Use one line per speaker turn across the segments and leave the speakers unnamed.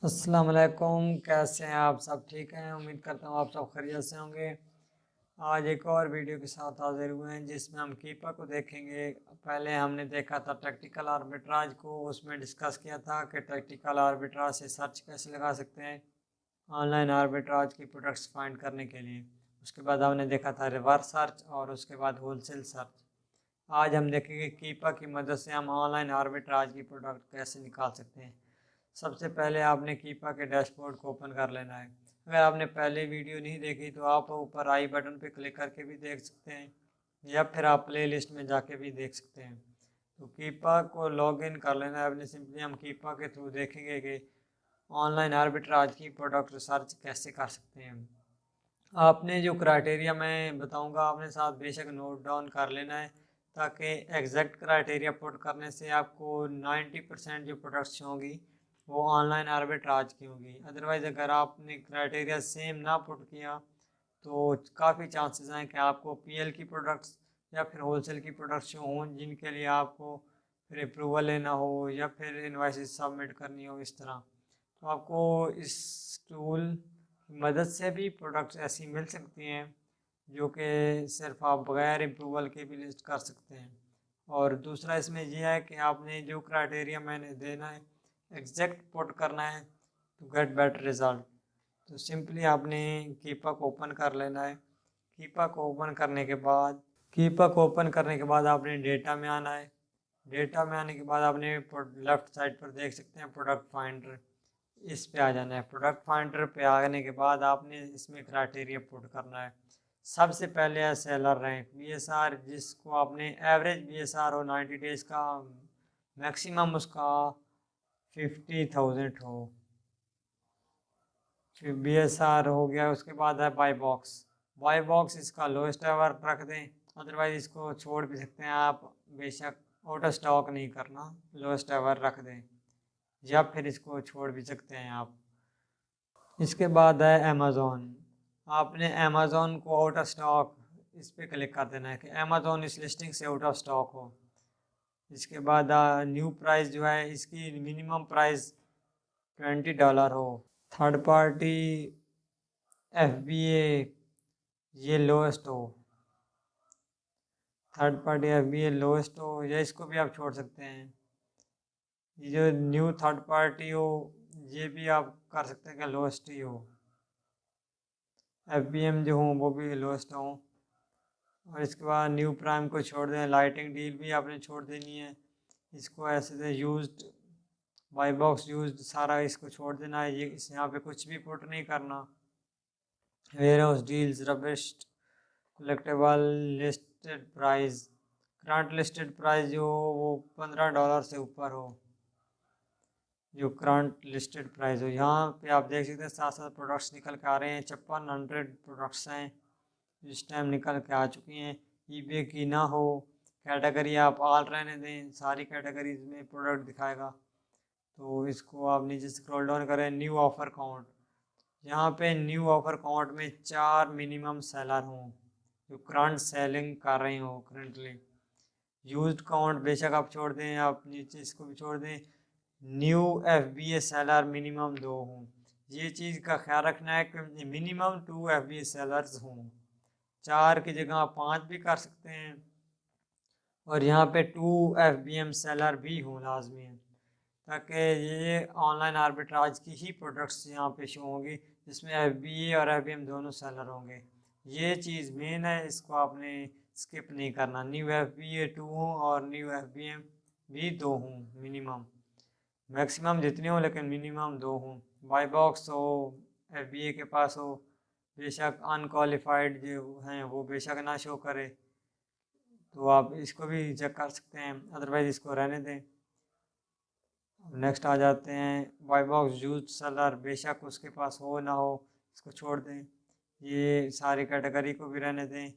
अस्सलाम वालेकुम। कैसे हैं आप सब? ठीक हैं? उम्मीद करता हूँ आप सब खैरियत से होंगे। आज एक और वीडियो के साथ हाजिर हुए हैं जिसमें हम कीपा को देखेंगे। पहले हमने देखा था टैक्टिकल आर्बिट्राज को, उसमें डिस्कस किया था कि टैक्टिकल आर्बिट्राज से सर्च कैसे लगा सकते हैं ऑनलाइन आर्बिट्राज की प्रोडक्ट्स फाइंड करने के लिए। उसके बाद हमने देखा था रिवर्स सर्च और उसके बाद होलसेल सर्च। आज हम देखेंगे कीपा की मदद से हम ऑनलाइन आर्बिट्राज की प्रोडक्ट कैसे निकाल सकते हैं। सबसे पहले आपने कीपा के डैशबोर्ड को ओपन कर लेना है। अगर आपने पहले वीडियो नहीं देखी तो आप ऊपर आई बटन पर क्लिक करके भी देख सकते हैं या फिर आप प्ले लिस्ट में जाके भी देख सकते हैं। तो कीपा को लॉग इन कर लेना है अपने। सिंपली हम कीपा के थ्रू देखेंगे कि ऑनलाइन आर्बिट्राज की प्रोडक्ट रिसर्च कैसे कर सकते हैं। आपने जो क्राइटेरिया मैं बताऊंगा आपने साथ बेशक नोट डाउन कर लेना है, ताकि एग्जैक्ट क्राइटेरिया पुट करने से आपको 90% जो प्रोडक्ट्स होंगी वो ऑनलाइन आर्बिट्राज की होंगी। अदरवाइज़ अगर आपने क्राइटेरिया सेम ना पुट किया तो काफ़ी चांसेस हैं कि आपको पीएल की प्रोडक्ट्स या फिर होलसेल की प्रोडक्ट्स जो हों जिनके लिए आपको फिर अप्रूवल लेना हो या फिर इनवाइसेस सबमिट करनी हो इस तरह, तो आपको इस टूल की मदद से भी प्रोडक्ट्स ऐसी मिल सकती हैं जो कि सिर्फ आप बगैर अप्रूवल के भी लिस्ट कर सकते हैं। और दूसरा इसमें यह है कि आपने जो क्राइटेरिया मैंने देना है एग्जैक्ट पुट करना है टू गेट बेटर रिजल्ट। तो सिंपली आपने कीपा को ओपन कर लेना है। कीपा को ओपन करने के बाद आपने डेटा में आना है। डेटा में आने के बाद आपने लेफ्ट साइड पर देख सकते हैं प्रोडक्ट फाइंडर, इस पे आ जाना है। प्रोडक्ट फाइंडर पे आने के बाद आपने इसमें क्राइटेरिया पुट करना है। सबसे पहले है सेलर रैंक बीएसआर, जिसको आपने एवरेज बीएसआर हो 90 डेज का, मैक्सिमम उसका 50,000 हो। फिर बीएसआर हो गया, उसके बाद है बाई बॉक्स इसका लोएस्ट एवर रख दें, अदरवाइज इसको छोड़ भी सकते हैं आप, बेशक आउट स्टॉक नहीं करना, लोएस्ट एवर रख दें या फिर इसको छोड़ भी सकते हैं आप। इसके बाद है अमेज़ोन। आपने अमेज़ोन को आउट ऑफ स्टॉक इस पर क्लिक कर देना है कि अमेज़ोन इस लिस्टिंग से आउट ऑफ स्टॉक हो। इसके बाद न्यू प्राइस जो है इसकी मिनिमम प्राइस $20 हो। थर्ड पार्टी FBA ये लोएस्ट हो। थर्ड पार्टी FBA लोएस्ट हो या इसको भी आप छोड़ सकते हैं। ये जो न्यू थर्ड पार्टी हो ये भी आप कर सकते हैं कि लोएस्ट ही हो। FBM जो हो वो भी लोएस्ट हो। और इसके बाद न्यू प्राइम को छोड़ दें। लाइटिंग डील भी आपने छोड़ देनी है। इसको ऐसे से यूज्ड बाई बॉक्स यूज्ड सारा इसको छोड़ देना है। ये इस यहाँ पे कुछ भी पुट नहीं करना। Warehouse deals rubbished collectable listed price, current listed price जो हो वो $15 से ऊपर हो, जो करंट लिस्टेड प्राइस हो। यहाँ पे आप देख सकते हैं साथ साथ प्रोडक्ट्स निकल के आ रहे हैं। 5600 प्रोडक्ट्स हैं इस टाइम निकल के आ चुकी हैं। ईबे की ना हो, कैटेगरी आप ऑल रहने दें, सारी कैटेगरीज में प्रोडक्ट दिखाएगा। तो इसको आप नीचे स्क्रॉल डाउन करें, न्यू ऑफर काउंट। यहाँ पे न्यू ऑफर काउंट में 4 मिनिमम सेलर हों जो करंट सेलिंग कर रहे हो करंटली। यूज्ड काउंट बेशक आप छोड़ दें, आप नीचे इसको भी छोड़ दें। न्यू FBA सेलर मिनिमम 2 हों। ये चीज़ का ख्याल रखना है कि मिनिमम 2 FBA सेलर्स हों। 4 की जगह आप 5 भी कर सकते हैं। और यहाँ पे 2 FBM सेलर भी हों लाजमी है, ताकि ये ऑनलाइन आर्बिट्राज की ही प्रोडक्ट्स यहाँ पे शो होंगी जिसमें FBA और FBM दोनों सेलर होंगे। ये चीज़ मेन है, इसको आपने स्किप नहीं करना। न्यू FBA 2 हों और न्यू FBM भी 2 हों मिनिमम। मैक्सिमम जितने हों लेकिन मिनिमम 2 हों। बाई बॉक्स हो, FBA के पास हो, बेशक अनक्वालिफाइड जो हैं वो बेशक ना शो करे, तो आप इसको भी चेक कर सकते हैं, अदरवाइज़ इसको रहने दें। नेक्स्ट आ जाते हैं वाई बॉक्स यूज सेलर, बेशक उसके पास हो ना हो इसको छोड़ दें। ये सारी कैटेगरी को भी रहने दें।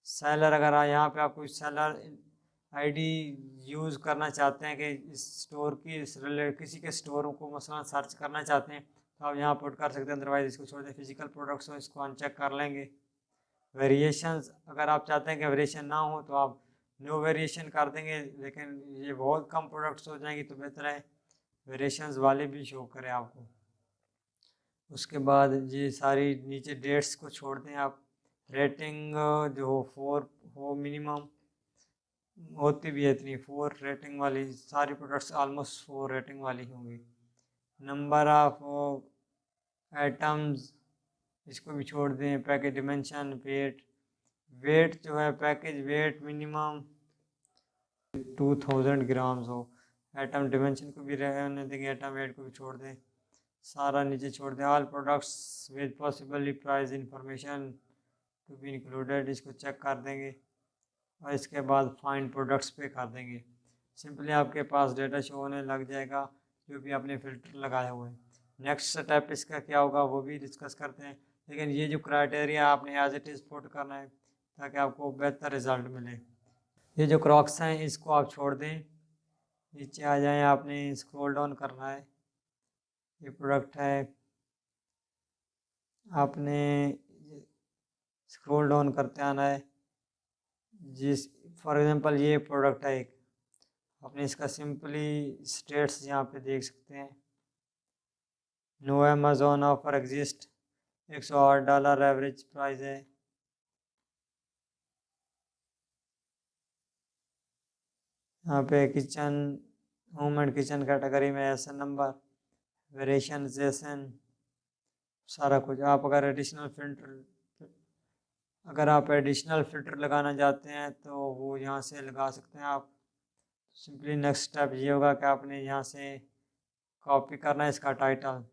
सेलर अगर यहाँ पे आप कोई सेलर आईडी यूज़ करना चाहते हैं कि इस स्टोर की किसी के स्टोर को मसलन सर्च करना चाहते हैं तो आप यहाँ पुट कर सकते हैं, अदरवाइज़ इसको छोड़ दें। फिजिकल प्रोडक्ट्स हो इसको अनचेक कर लेंगे। वेरिएशंस अगर आप चाहते हैं कि वेरिएशन ना हो तो आप नो वेरिएशन कर देंगे, लेकिन ये बहुत कम प्रोडक्ट्स हो जाएंगी तो बेहतर है वेरिएशंस वाले भी शो करें आपको। उसके बाद ये सारी नीचे डेट्स को छोड़ दें आप। रेटिंग जो हो 4 हो मिनिमम, होती भी है इतनी 4 रेटिंग वाली, सारी प्रोडक्ट्स ऑलमोस्ट 4 रेटिंग वाली होंगी। नंबर ऑफ आइटम्स इसको भी छोड़ दें। पैकेज डिमेंशन, वेट जो है पैकेज वेट मिनिमम 2000 ग्राम्स हो। आइटम डिमेंशन को भी रहने देंगे, आइटम वेट को भी छोड़ दें, सारा नीचे छोड़ दें। All products with possibly price information to be included, इसको चेक कर देंगे और इसके बाद फाइंड प्रोडक्ट्स पे कर देंगे। सिंपली आपके पास डेटा शो होने लग जाएगा जो भी आपने फ़िल्टर लगाए हुए हैं। नेक्स्ट स्टेप इसका क्या होगा वो भी डिस्कस करते हैं, लेकिन ये जो क्राइटेरिया आपने एज इट इज़ पुट करना है ताकि आपको बेहतर रिजल्ट मिले। ये जो क्रॉक्स हैं इसको आप छोड़ दें, नीचे आ जाएं, आपने स्क्रॉल डाउन करना है। ये प्रोडक्ट है, आपने स्क्रॉल डाउन करते आना है। जिस फॉर एग्जांपल ये प्रोडक्ट है एक, आपने इसका सिंपली स्टेट्स यहाँ पे देख सकते हैं। No Amazon offer exist, $108 average price है। यहाँ पे kitchen, home and kitchen category में एसन नंबर, वेरिएशन जेसन, सारा कुछ। आप अगर एडिशनल फ़िल्टर लगाना चाहते हैं तो वो यहाँ से लगा सकते हैं आप। सिंपली नेक्स्ट स्टेप ये होगा कि आपने यहाँ से कॉपी करना है इसका टाइटल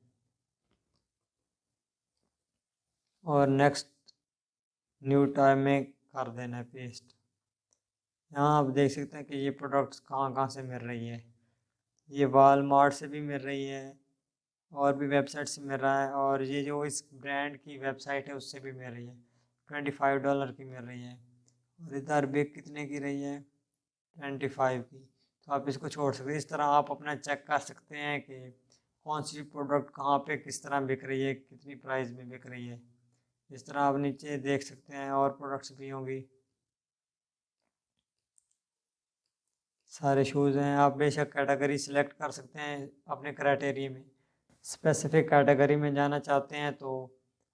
और नेक्स्ट न्यू टाइम में कर देना है पेस्ट। यहाँ आप देख सकते हैं कि ये प्रोडक्ट्स कहाँ कहाँ से मिल रही है। ये वॉलमार्ट से भी मिल रही है और भी वेबसाइट से मिल रहा है, और ये जो इस ब्रांड की वेबसाइट है उससे भी मिल रही है। $25 की मिल रही है। और इधर बिग कितने की रही है? 25 की। तो आप इसको छोड़ सकते हैं। इस तरह आप अपना चेक कर सकते हैं कि कौन सी प्रोडक्ट कहाँ पे किस तरह बिक रही है, कितनी प्राइस में बिक रही है। इस तरह आप नीचे देख सकते हैं, और प्रोडक्ट्स भी होंगी, सारे शूज़ हैं। आप बेशक कैटेगरी सिलेक्ट कर सकते हैं अपने क्राइटेरिया में। स्पेसिफिक कैटेगरी में जाना चाहते हैं तो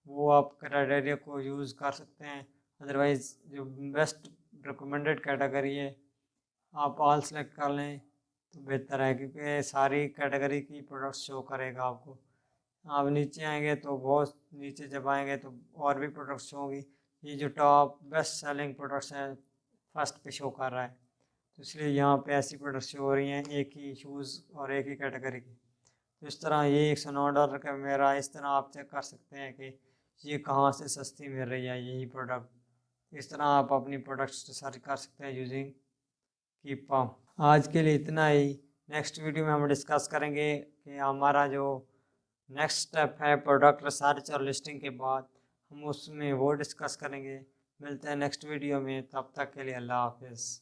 वो आप क्राइटेरिया को यूज़ कर सकते हैं। अदरवाइज़ जो बेस्ट रिकमेंडेड कैटेगरी है आप ऑल सेलेक्ट कर लें तो बेहतर है, क्योंकि सारी कैटेगरी की प्रोडक्ट्स शो करेगा आपको। आप नीचे आएंगे तो बहुत नीचे जब आएंगे तो और भी प्रोडक्ट्स होंगी। ये जो टॉप बेस्ट सेलिंग प्रोडक्ट्स हैं फर्स्ट पे शो कर रहा है, तो इसलिए यहाँ पे ऐसी प्रोडक्ट्स शो हो रही हैं एक ही शूज़ और एक ही कैटेगरी की। तो इस तरह ये $109 का मेरा, इस तरह आप चेक कर सकते हैं कि ये कहाँ से सस्ती मिल रही है यही प्रोडक्ट। इस तरह आप अपनी प्रोडक्ट्स सर्च कर सकते हैं यूजिंग कीपा। आज के लिए इतना ही। नेक्स्ट वीडियो में हम डिस्कस करेंगे कि हमारा जो नेक्स्ट स्टेप है प्रोडक्ट रिसर्च और लिस्टिंग के बाद, हम उसमें वो डिस्कस करेंगे। मिलते हैं नेक्स्ट वीडियो में, तब तक के लिए अल्लाह हाफिज़।